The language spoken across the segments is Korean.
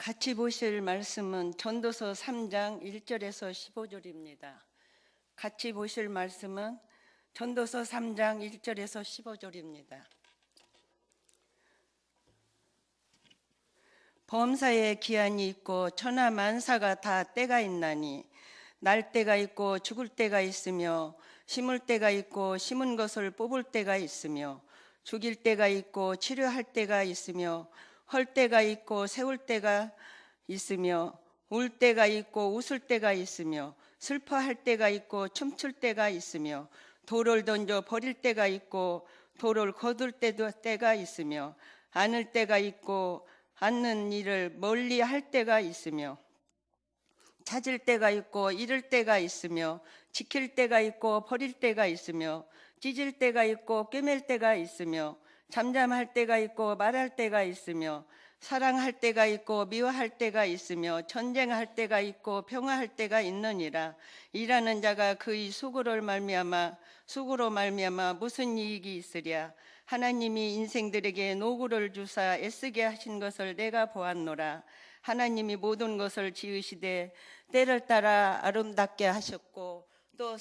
같이 보실 말씀은 전도서 3장 1절에서 15절입니다. 같이 보실 말씀은 전도서 3장 1절에서 15절입니다. 범사에 기한이 있고 천하 만사가 다 때가 있나니 날 때가 있고 죽을 때가 있으며 심을 때가 있고 심은 것을 뽑을 때가 있으며 죽일 때가 있고 치료할 때가 있으며 헐 때가 있고 세울 때가 있으며 울 때가 있고 웃을 때가 있으며 슬퍼할 때가 있고 춤출 때가 있으며 돌을 던져 버릴 때가 있고 돌을 거둘 때가 있으며 안을 때가 있고 앉는 일을 멀리 할 때가 있으며 찾을 때가 있고 잃을 때가 있으며 지킬 때가 있고 버릴 때가 있으며 찢을 때가 있고 꿰맬 때가 있으며 잠잠할 때가 있고 말할 때가 있으며 사랑할 때가 있고 미워할 때가 있으며 전쟁할 때가 있고 평화할 때가 있느니라. 일하는 자가 그의 수고로 말미암아 무슨 이익이 있으랴. 하나님이 인생들에게 노고를 주사 애쓰게 하신 것을 내가 보았노라. 하나님이 모든 것을 지으시되 때를 따라 아름답게 하셨고 또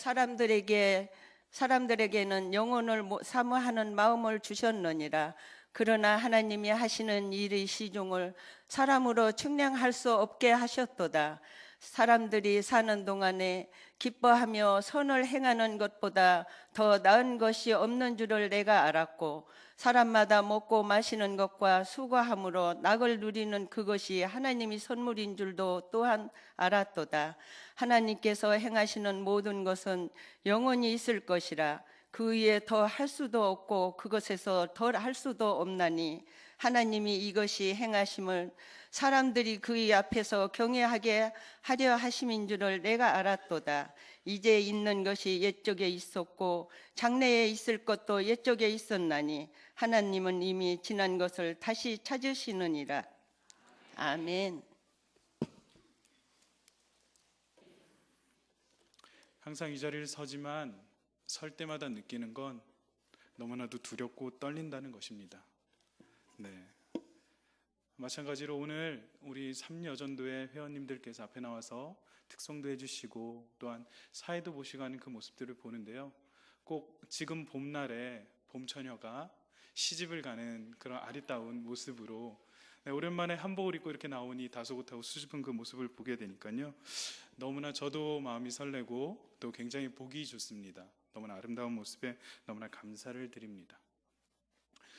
사람들에게는 영혼을 사모하는 마음을 주셨느니라. 그러나 하나님이 하시는 일의 시종을 사람으로 측량할 수 없게 하셨도다. 사람들이 사는 동안에 기뻐하며 선을 행하는 것보다 더 나은 것이 없는 줄을 내가 알았고 사람마다 먹고 마시는 것과 수고함으로 낙을 누리는 그것이 하나님이 선물인 줄도 또한 알았도다. 하나님께서 행하시는 모든 것은 영원히 있을 것이라. 그 위에 더 할 수도 없고 그것에서 덜 할 수도 없나니 하나님이 이것이 행하심을 사람들이 그의 앞에서 경외하게 하려 하심인 줄을 내가 알았도다. 이제 있는 것이 옛적에 있었고 장래에 있을 것도 옛적에 있었나니 하나님은 이미 지난 것을 다시 찾으시느니라. 아멘. 항상 이 자리를 서지만 설 때마다 느끼는 건 너무나도 두렵고 떨린다는 것입니다. 네. 마찬가지로 오늘 우리 삼여전도회 회원님들께서 앞에 나와서 특송도 해주시고 또한 사회도 보시고 하는 그 모습들을 보는데요. 꼭 지금 봄날에 봄처녀가 시집을 가는 그런 아리따운 모습으로 오랜만에 한복을 입고 이렇게 나오니 다소곳하고 수줍은 그 모습을 보게 되니까요. 너무나 저도 마음이 설레고 또 굉장히 보기 좋습니다. 너무나 아름다운 모습에 너무나 감사를 드립니다.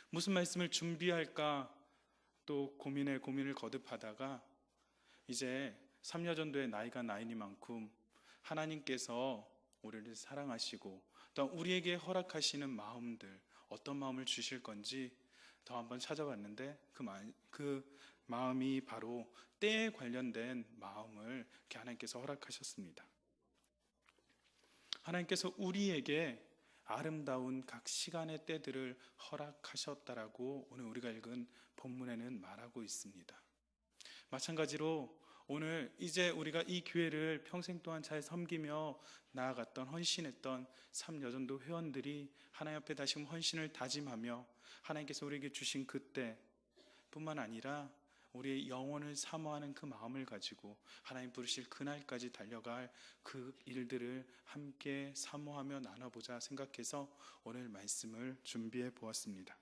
무슨 말씀을 준비할까 또 고민을 거듭하다가 이제 삼여전도의 나이가 나이니만큼 하나님께서 우리를 사랑하시고 또 우리에게 허락하시는 마음들 어떤 마음을 주실 건지 더 한번 찾아봤는데 그 마음이 바로 때에 관련된 마음을 하나님께서 허락하셨습니다. 하나님께서 우리에게 아름다운 각 시간의 때들을 허락하셨다라고 오늘 우리가 읽은 본문에는 말하고 있습니다. 마찬가지로 오늘 이제 우리가 이 교회를 평생 동안 잘 섬기며 나아갔던 헌신했던 삼여전도 회원들이 하나님 앞에 다시금 헌신을 다짐하며 하나님께서 우리에게 주신 그때 뿐만 아니라 우리의 영혼을 사모하는 그 마음을 가지고 하나님 부르실 그날까지 달려갈 그 일들을 함께 사모하며 나눠보자 생각해서 오늘 말씀을 준비해 보았습니다.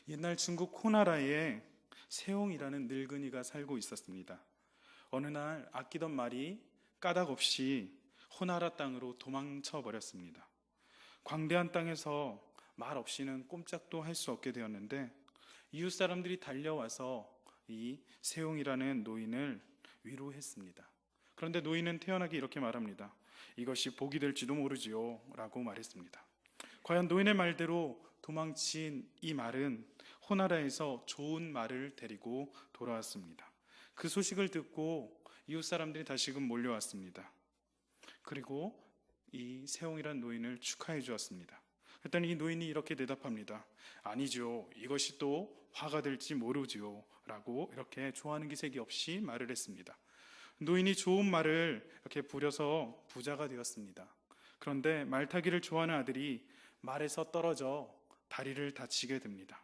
옛날 중국 호나라에 세옹이라는 늙은이가 살고 있었습니다. 어느 날 아끼던 말이 까닭없이 호나라 땅으로 도망쳐 버렸습니다. 광대한 땅에서 말 없이는 꼼짝도 할 수 없게 되었는데 이웃 사람들이 달려와서 이 세옹이라는 노인을 위로했습니다. 그런데 노인은 태연하게 이렇게 말합니다. 이것이 복이 될지도 모르지요 라고 말했습니다. 과연 노인의 말대로 도망친 이 말은 호나라에서 좋은 말을 데리고 돌아왔습니다. 그 소식을 듣고 이웃 사람들이 다시금 몰려왔습니다. 그리고 이 세옹이라는 노인을 축하해 주었습니다. 그랬더니 이 노인이 이렇게 대답합니다. 아니죠. 이것이 또 화가 될지 모르지요 라고 이렇게 좋아하는 기색이 없이 말을 했습니다. 노인이 좋은 말을 이렇게 부려서 부자가 되었습니다. 그런데 말타기를 좋아하는 아들이 말에서 떨어져 다리를 다치게 됩니다.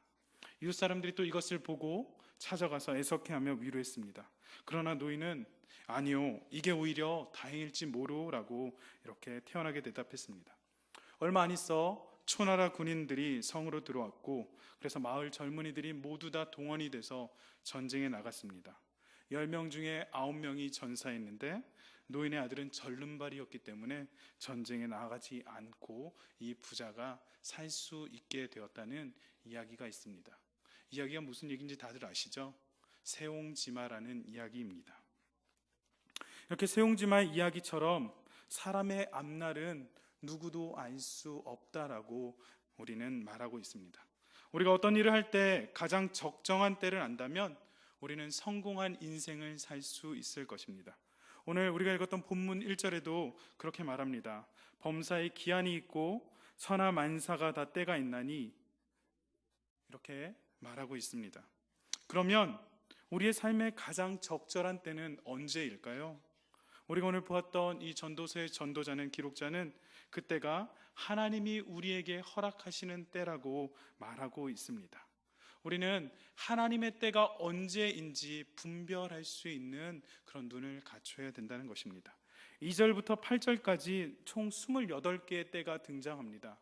이웃 사람들이 또 이것을 보고 찾아가서 애석해하며 위로했습니다. 그러나 노인은 아니요, 이게 오히려 다행일지 모르라고 이렇게 태연하게 대답했습니다. 얼마 안 있어 초나라 군인들이 성으로 들어왔고, 그래서 마을 젊은이들이 모두 다 동원이 돼서 전쟁에 나갔습니다. 10명 중에 9명이 전사했는데 노인의 아들은 절름발이었기 때문에 전쟁에 나가지 않고 이 부자가 살 수 있게 되었다는 이야기가 있습니다. 이야기가 무슨 얘기인지 다들 아시죠? 세옹지마라는 이야기입니다. 이렇게 세옹지마의 이야기처럼 사람의 앞날은 누구도 알 수 없다라고 우리는 말하고 있습니다. 우리가 어떤 일을 할 때 가장 적정한 때를 안다면 우리는 성공한 인생을 살 수 있을 것입니다. 오늘 우리가 읽었던 본문 1절에도 그렇게 말합니다. 범사에 기한이 있고 천하 만사가 다 때가 있나니, 이렇게 말하고 있습니다. 그러면 우리의 삶의 가장 적절한 때는 언제일까요? 우리가 오늘 보았던 이 전도서의 전도자는, 기록자는 그때가 하나님이 우리에게 허락하시는 때라고 말하고 있습니다. 우리는 하나님의 때가 언제인지 분별할 수 있는 그런 눈을 갖춰야 된다는 것입니다. 2절부터 8절까지 총 28개의 때가 등장합니다.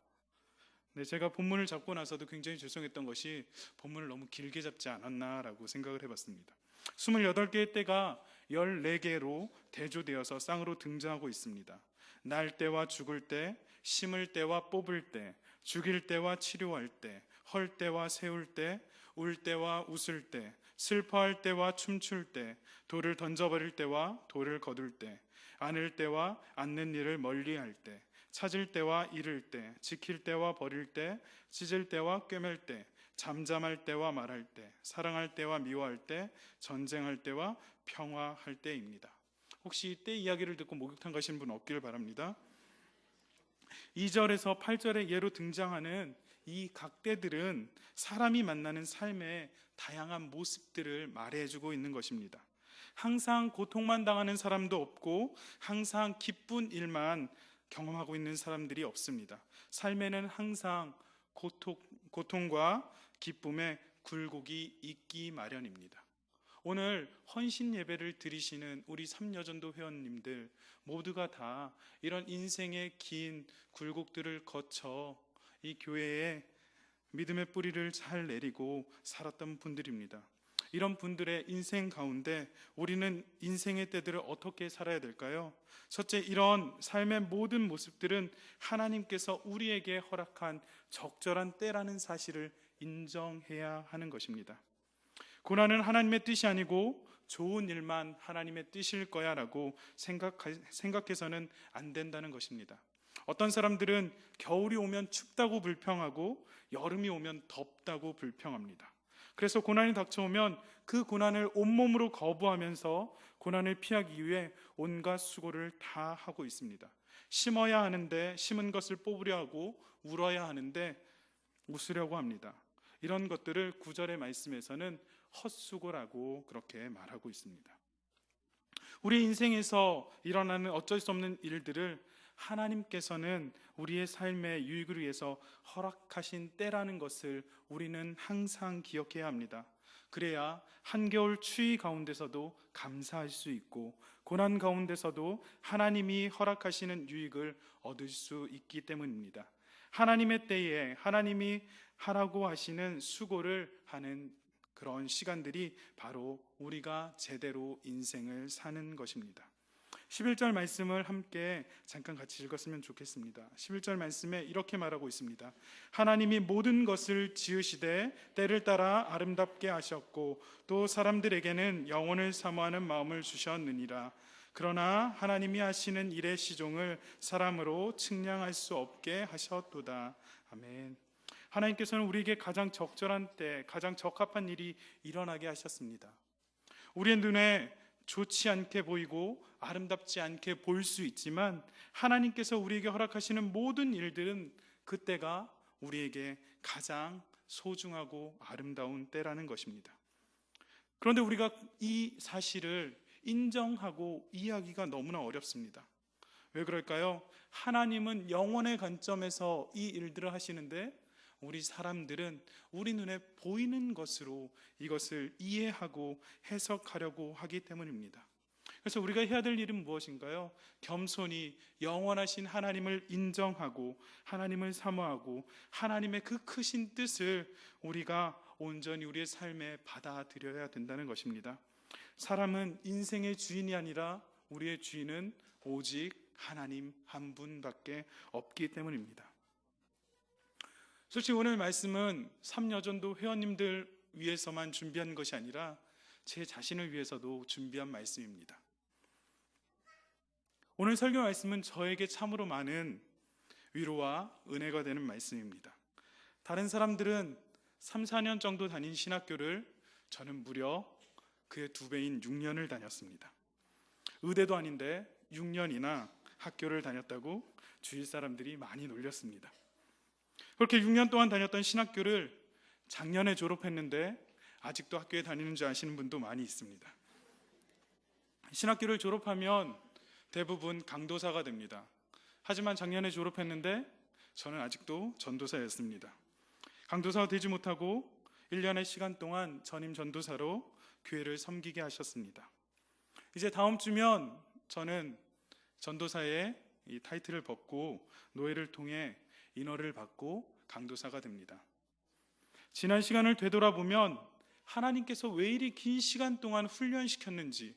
네, 제가 본문을 잡고 나서도 굉장히 죄송했던 것이 본문을 너무 길게 잡지 않았나라고 생각을 해봤습니다. 28개의 때가 14개로 대조되어서 쌍으로 등장하고 있습니다. 날 때와 죽을 때, 심을 때와 뽑을 때, 죽일 때와 치료할 때, 헐 때와 세울 때, 울 때와 웃을 때, 슬퍼할 때와 춤출 때, 돌을 던져버릴 때와 돌을 거둘 때, 안을 때와 안는 일을 멀리할 때, 찾을 때와 잃을 때, 지킬 때와 버릴 때, 찢을 때와 꿰맬 때, 잠잠할 때와 말할 때, 사랑할 때와 미워할 때, 전쟁할 때와 평화할 때입니다. 혹시 이때 이야기를 듣고 목욕탕 가신 분 없기를 바랍니다. 2절에서 8절의 예로 등장하는 이 각 때들은 사람이 만나는 삶의 다양한 모습들을 말해주고 있는 것입니다. 항상 고통만 당하는 사람도 없고 항상 기쁜 일만 경험하고 있는 사람들이 없습니다. 삶에는 항상 고통과 기쁨의 굴곡이 있기 마련입니다. 오늘 헌신 예배를 드리시는 우리 삼여전도 회원님들 모두가 다 이런 인생의 긴 굴곡들을 거쳐 이 교회에 믿음의 뿌리를 잘 내리고 살았던 분들입니다. 이런 분들의 인생 가운데 우리는 인생의 때들을 어떻게 살아야 될까요? 첫째, 이런 삶의 모든 모습들은 하나님께서 우리에게 허락한 적절한 때라는 사실을 인정해야 하는 것입니다. 고난은 하나님의 뜻이 아니고 좋은 일만 하나님의 뜻일 거야 라고 생각해서는 안 된다는 것입니다. 어떤 사람들은 겨울이 오면 춥다고 불평하고 여름이 오면 덥다고 불평합니다. 그래서 고난이 닥쳐오면 그 고난을 온몸으로 거부하면서 고난을 피하기 위해 온갖 수고를 다 하고 있습니다. 심어야 하는데 심은 것을 뽑으려 하고 울어야 하는데 웃으려고 합니다. 이런 것들을 9절의 말씀에서는 헛수고라고 그렇게 말하고 있습니다. 우리 인생에서 일어나는 어쩔 수 없는 일들을 하나님께서는 우리의 삶의 유익을 위해서 허락하신 때라는 것을 우리는 항상 기억해야 합니다. 그래야 한겨울 추위 가운데서도 감사할 수 있고 고난 가운데서도 하나님이 허락하시는 유익을 얻을 수 있기 때문입니다. 하나님의 때에 하나님이 하라고 하시는 수고를 하는 그런 시간들이 바로 우리가 제대로 인생을 사는 것입니다. 11절 말씀을 함께 잠깐 같이 읽었으면 좋겠습니다. 11절 말씀에 이렇게 말하고 있습니다. 하나님이 모든 것을 지으시되 때를 따라 아름답게 하셨고 또 사람들에게는 영혼을 사모하는 마음을 주셨느니라. 그러나 하나님이 하시는 일의 시종을 사람으로 측량할 수 없게 하셨도다. 아멘. 하나님께서는 우리에게 가장 적절한 때, 가장 적합한 일이 일어나게 하셨습니다. 우리의 눈에 좋지 않게 보이고 아름답지 않게 보일 수 있지만 하나님께서 우리에게 허락하시는 모든 일들은 그때가 우리에게 가장 소중하고 아름다운 때라는 것입니다. 그런데 우리가 이 사실을 인정하고 이해하기가 너무나 어렵습니다. 왜 그럴까요? 하나님은 영원의 관점에서 이 일들을 하시는데 우리 사람들은 우리 눈에 보이는 것으로 이것을 이해하고 해석하려고 하기 때문입니다. 그래서 우리가 해야 될 일은 무엇인가요? 겸손히 영원하신 하나님을 인정하고 하나님을 사모하고 하나님의 그 크신 뜻을 우리가 온전히 우리의 삶에 받아들여야 된다는 것입니다. 사람은 인생의 주인이 아니라 우리의 주인은 오직 하나님 한 분밖에 없기 때문입니다. 솔직히 오늘 말씀은 3여전도 회원님들 위해서만 준비한 것이 아니라 제 자신을 위해서도 준비한 말씀입니다. 오늘 설교 말씀은 저에게 참으로 많은 위로와 은혜가 되는 말씀입니다. 다른 사람들은 3, 4년 정도 다닌 신학교를 저는 무려 그의 2배인 6년을 다녔습니다. 의대도 아닌데 6년이나 학교를 다녔다고 주위 사람들이 많이 놀렸습니다. 그렇게 6년 동안 다녔던 신학교를 작년에 졸업했는데 아직도 학교에 다니는 줄 아시는 분도 많이 있습니다. 신학교를 졸업하면 대부분 강도사가 됩니다. 하지만 작년에 졸업했는데 저는 아직도 전도사였습니다. 강도사가 되지 못하고 1년의 시간 동안 전임 전도사로 교회를 섬기게 하셨습니다. 이제 다음 주면 저는 전도사의 이 타이틀을 벗고 노예를 통해 인허를 받고 강도사가 됩니다. 지난 시간을 되돌아보면 하나님께서 왜 이리 긴 시간 동안 훈련시켰는지,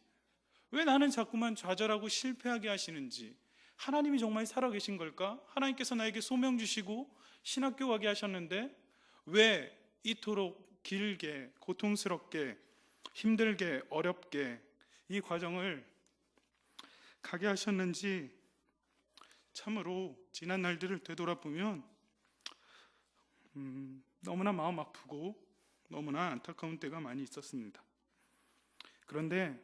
왜 나는 자꾸만 좌절하고 실패하게 하시는지, 하나님이 정말 살아계신 걸까? 하나님께서 나에게 소명 주시고 신학교 가게 하셨는데 왜 이토록 길게 고통스럽게 힘들게 어렵게 이 과정을 가게 하셨는지 참으로 지난 날들을 되돌아보면 너무나 마음 아프고 너무나 안타까운 때가 많이 있었습니다. 그런데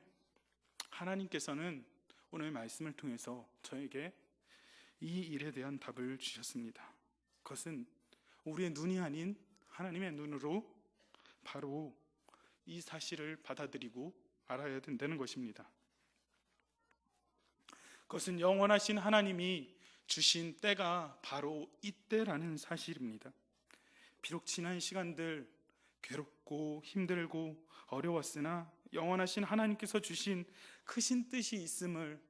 하나님께서는 오늘 말씀을 통해서 저에게 이 일에 대한 답을 주셨습니다. 그것은 우리의 눈이 아닌 하나님의 눈으로 바로 이 사실을 받아들이고 알아야 된다는 것입니다. 그것은 영원하신 하나님이 주신 때가 바로 이때라는 사실입니다. 비록 지난 시간들 괴롭고 힘들고 어려웠으나 영원하신 하나님께서 주신 크신 뜻이 있음을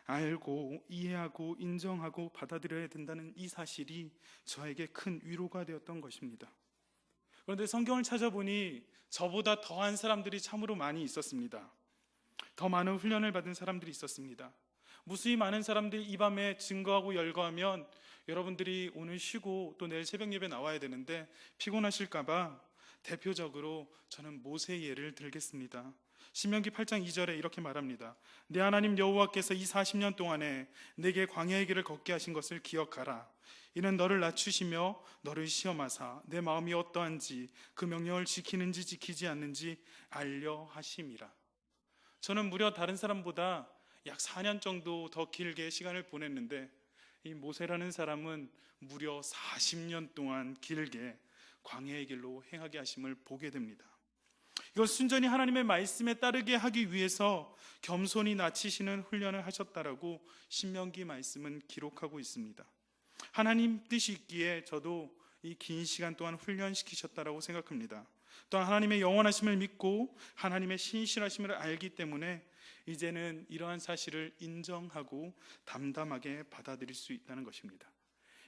알고 이해하고 인정하고 받아들여야 된다는 이 사실이 저에게 큰 위로가 되었던 것입니다. 그런데 성경을 찾아보니 저보다 더한 사람들이 참으로 많이 있었습니다. 더 많은 훈련을 받은 사람들이 있었습니다. 무수히 많은 사람들이 이 밤에 증거하고 열거하면 여러분들이 오늘 쉬고 또 내일 새벽 예배 나와야 되는데 피곤하실까봐 대표적으로 저는 모세의 예를 들겠습니다. 신명기 8장 2절에 이렇게 말합니다. 내 하나님 여호와께서 이 40년 동안에 내게 광야의 길을 걷게 하신 것을 기억하라. 이는 너를 낮추시며 너를 시험하사 내 마음이 어떠한지 그 명령을 지키는지 지키지 않는지 알려 하심이라. 저는 무려 다른 사람보다 약 4년 정도 더 길게 시간을 보냈는데 이 모세라는 사람은 무려 40년 동안 길게 광야의 길로 행하게 하심을 보게 됩니다. 이건 순전히 하나님의 말씀에 따르게 하기 위해서 겸손히 낮추시는 훈련을 하셨다라고 신명기 말씀은 기록하고 있습니다. 하나님 뜻이 있기에 저도 이 긴 시간 동안 훈련시키셨다라고 생각합니다. 또한 하나님의 영원하심을 믿고 하나님의 신실하심을 알기 때문에 이제는 이러한 사실을 인정하고 담담하게 받아들일 수 있다는 것입니다.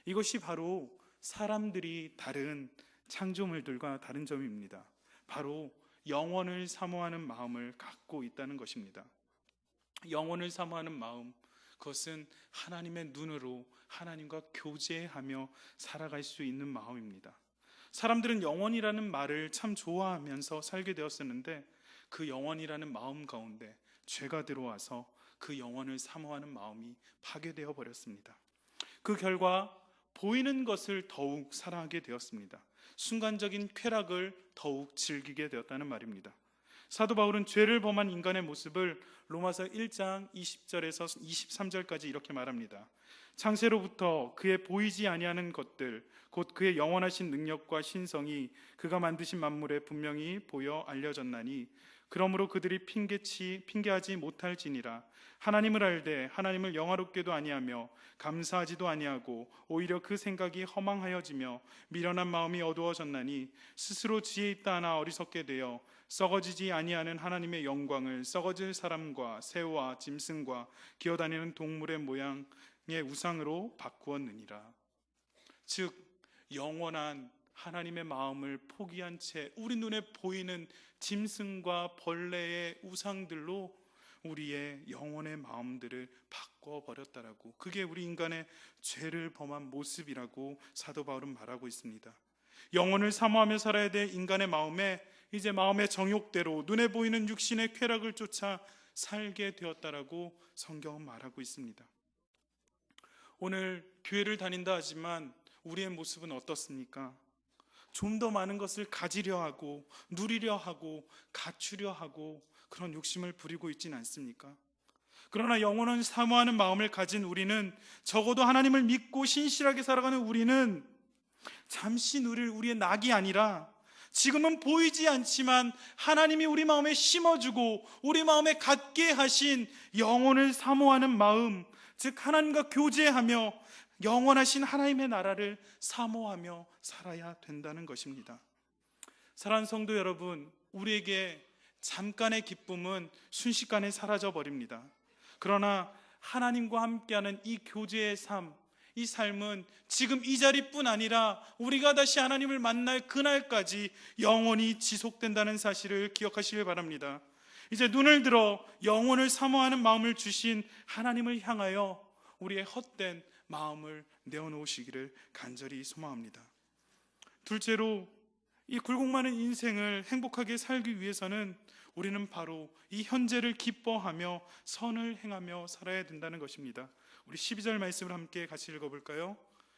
이것이 바로 사람들이 다른 창조물들과 다른 점입니다. 바로 영원을 사모하는 마음을 갖고 있다는 것입니다. 영원을 사모하는 마음, 그것은 하나님의 눈으로 하나님과 교제하며 살아갈 수 있는 마음입니다. 사람들은 영원이라는 말을 참 좋아하면서 살게 되었었는데 그 영원이라는 마음 가운데 죄가 들어와서 그 영원을 사모하는 마음이 파괴되어 버렸습니다. 그 결과 보이는 것을 더욱 사랑하게 되었습니다. 순간적인 쾌락을 더욱 즐기게 되었다는 말입니다. 사도 바울은 죄를 범한 인간의 모습을 로마서 1장 20절에서 23절까지 이렇게 말합니다. 창세로부터 그의 보이지 아니하는 것들, 곧 그의 영원하신 능력과 신성이 그가 만드신 만물에 분명히 보여 알려졌나니 그러므로 그들이 핑계하지 못할지니라. 하나님을 알되 하나님을 영화롭게도 아니하며 감사하지도 아니하고 오히려 그 생각이 허망하여지며 미련한 마음이 어두워졌나니 스스로 지혜 있다 하나 어리석게 되어 썩어지지 아니하는 하나님의 영광을 썩어질 사람과 새와 짐승과 기어다니는 동물의 모양의 우상으로 바꾸었느니라. 즉 영원한 하나님의 마음을 포기한 채 우리 눈에 보이는 짐승과 벌레의 우상들로 우리의 영혼의 마음들을 바꿔버렸다라고, 그게 우리 인간의 죄를 범한 모습이라고 사도 바울은 말하고 있습니다. 영혼을 사모하며 살아야 될 인간의 마음에 이제 마음의 정욕대로 눈에 보이는 육신의 쾌락을 쫓아 살게 되었다라고 성경은 말하고 있습니다. 오늘 교회를 다닌다 하지만 우리의 모습은 어떻습니까? 좀 더 많은 것을 가지려 하고 누리려 하고 갖추려 하고 그런 욕심을 부리고 있지는 않습니까? 그러나 영혼을 사모하는 마음을 가진 우리는, 적어도 하나님을 믿고 신실하게 살아가는 우리는 잠시 누릴 우리의 낙이 아니라 지금은 보이지 않지만 하나님이 우리 마음에 심어주고 우리 마음에 갖게 하신 영혼을 사모하는 마음, 즉 하나님과 교제하며 영원하신 하나님의 나라를 사모하며 살아야 된다는 것입니다. 사랑하는 성도 여러분, 우리에게 잠깐의 기쁨은 순식간에 사라져 버립니다. 그러나 하나님과 함께하는 이 교제의 삶, 이 삶은 지금 이 자리뿐 아니라 우리가 다시 하나님을 만날 그날까지 영원히 지속된다는 사실을 기억하시길 바랍니다. 이제 눈을 들어 영혼을 사모하는 마음을 주신 하나님을 향하여 우리의 헛된 마음을 내어놓으시기를 간절히 소망합니다. 둘째로, 이 굴곡 많은 인생을 행복하게 살기 위해서는 우리는 바로 이 현재를 기뻐하며 선을 행하며 살아야 된다는 것입니다. 우리 12절 말씀을 함께 같이 읽어볼까요?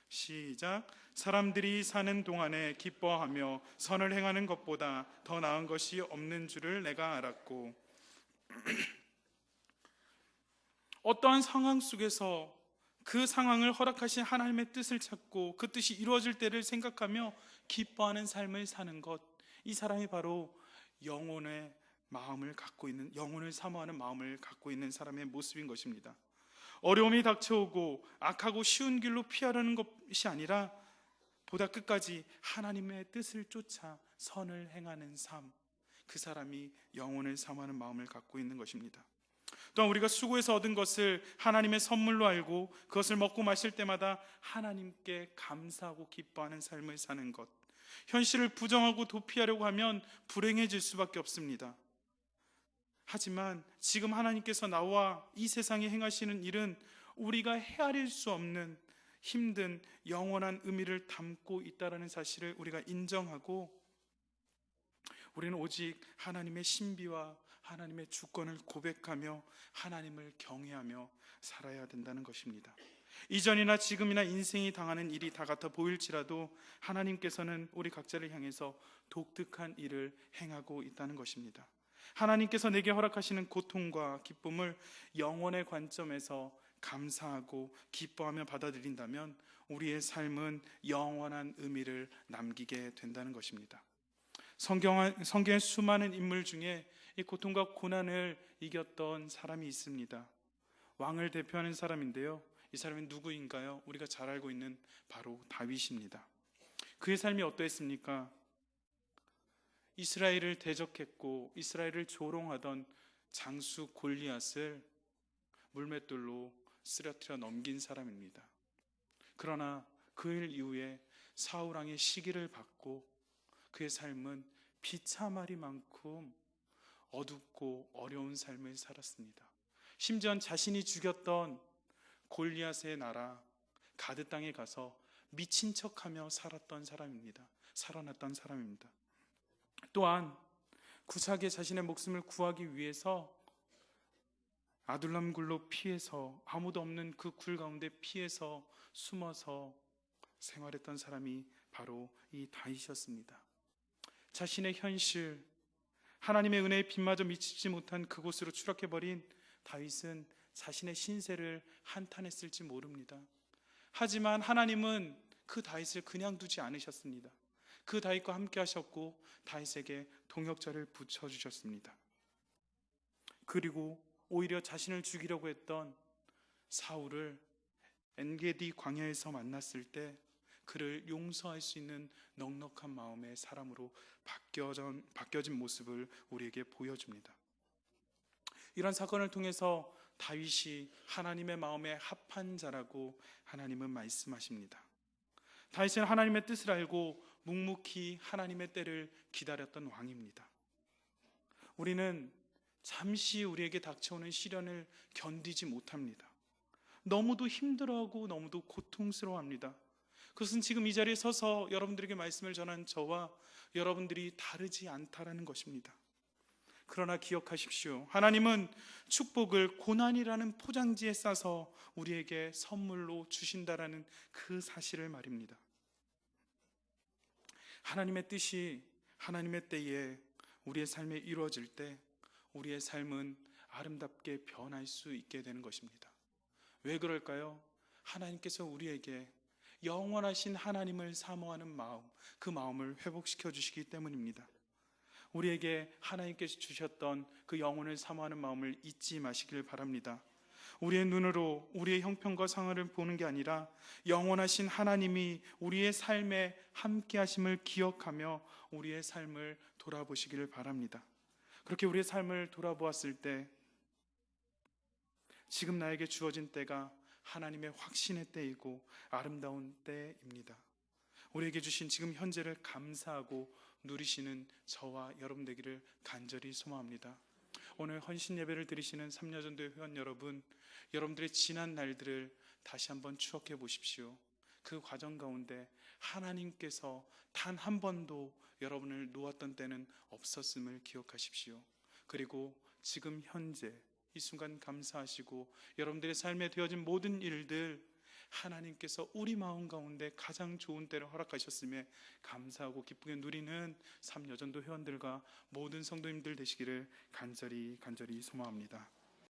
시작. 사람들이 사는 동안에 기뻐하며 선을 행하는 것보다 더 나은 것이 없는 줄을 내가 알았고. 어떠한 상황 속에서 그 상황을 허락하신 하나님의 뜻을 찾고 그 뜻이 이루어질 때를 생각하며 기뻐하는 삶을 사는 것, 이 사람이 바로 영혼의 마음을 갖고 있는, 영혼을 사모하는 마음을 갖고 있는 사람의 모습인 것입니다. 어려움이 닥쳐오고 악하고 쉬운 길로 피하려는 것이 아니라 보다 끝까지 하나님의 뜻을 쫓아 선을 행하는 삶, 그 사람이 영혼을 사모하는 마음을 갖고 있는 것입니다. 또한 우리가 수고해서 얻은 것을 하나님의 선물로 알고 그것을 먹고 마실 때마다 하나님께 감사하고 기뻐하는 삶을 사는 것, 현실을 부정하고 도피하려고 하면 불행해질 수밖에 없습니다. 하지만 지금 하나님께서 나와 이 세상에 행하시는 일은 우리가 헤아릴 수 없는 힘든 영원한 의미를 담고 있다는 사실을 우리가 인정하고, 우리는 오직 하나님의 신비와 하나님의 주권을 고백하며 하나님을 경외하며 살아야 된다는 것입니다. 이전이나 지금이나 인생이 당하는 일이 다 같아 보일지라도 하나님께서는 우리 각자를 향해서 독특한 일을 행하고 있다는 것입니다. 하나님께서 내게 허락하시는 고통과 기쁨을 영혼의 관점에서 감사하고 기뻐하며 받아들인다면 우리의 삶은 영원한 의미를 남기게 된다는 것입니다. 성경의 수많은 인물 중에 이 고통과 고난을 이겼던 사람이 있습니다. 왕을 대표하는 사람인데요, 이 사람은 누구인가요? 우리가 잘 알고 있는 바로 다윗입니다. 그의 삶이 어떠했습니까? 이스라엘을 대적했고 이스라엘을 조롱하던 장수 골리앗을 물맷돌로 쓰러뜨려 넘긴 사람입니다. 그러나 그 일 이후에 사울 왕의 시기를 받고 그의 삶은 비참하리만큼 어둡고 어려운 삶을 살았습니다. 심지어 자신이 죽였던 골리앗의 나라 가드 땅에 가서 미친 척하며 살았던 사람입니다. 살아났던 사람입니다. 또한 구차하게 자신의 목숨을 구하기 위해서 아둘람 굴로 피해서, 아무도 없는 그 굴 가운데 피해서 숨어서 생활했던 사람이 바로 이 다윗이었습니다. 자신의 현실, 하나님의 은혜의 빛마저 미치지 못한 그곳으로 추락해버린 다윗은 자신의 신세를 한탄했을지 모릅니다. 하지만 하나님은 그 다윗을 그냥 두지 않으셨습니다. 그 다윗과 함께 하셨고 다윗에게 동역자를 붙여주셨습니다. 그리고 오히려 자신을 죽이려고 했던 사울을 엔게디 광야에서 만났을 때 그를 용서할 수 있는 넉넉한 마음의 사람으로 바뀌어진 모습을 우리에게 보여줍니다. 이런 사건을 통해서 다윗이 하나님의 마음에 합한 자라고 하나님은 말씀하십니다. 다윗은 하나님의 뜻을 알고 묵묵히 하나님의 때를 기다렸던 왕입니다. 우리는 잠시 우리에게 닥쳐오는 시련을 견디지 못합니다. 너무도 힘들어하고 너무도 고통스러워합니다. 그것은 지금 이 자리에 서서 여러분들에게 말씀을 전한 저와 여러분들이 다르지 않다라는 것입니다. 그러나 기억하십시오. 하나님은 축복을 고난이라는 포장지에 싸서 우리에게 선물로 주신다라는 그 사실을 말입니다. 하나님의 뜻이 하나님의 때에 우리의 삶에 이루어질 때 우리의 삶은 아름답게 변할 수 있게 되는 것입니다. 왜 그럴까요? 하나님께서 우리에게 영원하신 하나님을 사모하는 마음, 그 마음을 회복시켜 주시기 때문입니다. 우리에게 하나님께서 주셨던 그 영혼을 사모하는 마음을 잊지 마시길 바랍니다. 우리의 눈으로 우리의 형편과 상황을 보는 게 아니라 영원하신 하나님이 우리의 삶에 함께 하심을 기억하며 우리의 삶을 돌아보시기를 바랍니다. 그렇게 우리의 삶을 돌아보았을 때 지금 나에게 주어진 때가 하나님의 확신의 때이고 아름다운 때입니다. 우리에게 주신 지금 현재를 감사하고 누리시는 저와 여러분 되기를 간절히 소망합니다. 오늘 헌신 예배를 드리시는 삼야전도회 회원 여러분, 여러분들의 지난 날들을 다시 한번 추억해 보십시오. 그 과정 가운데 하나님께서 단 한 번도 여러분을 놓았던 때는 없었음을 기억하십시오. 그리고 지금 현재 이 순간 감사하시고 여러분들의 삶에 되어진 모든 일들 하나님께서 우리 마음 가운데 가장 좋은 때를 허락하셨음에 감사하고 기쁘게 누리는 삼여전도 회원들과 모든 성도님들 되시기를 간절히 소망합니다.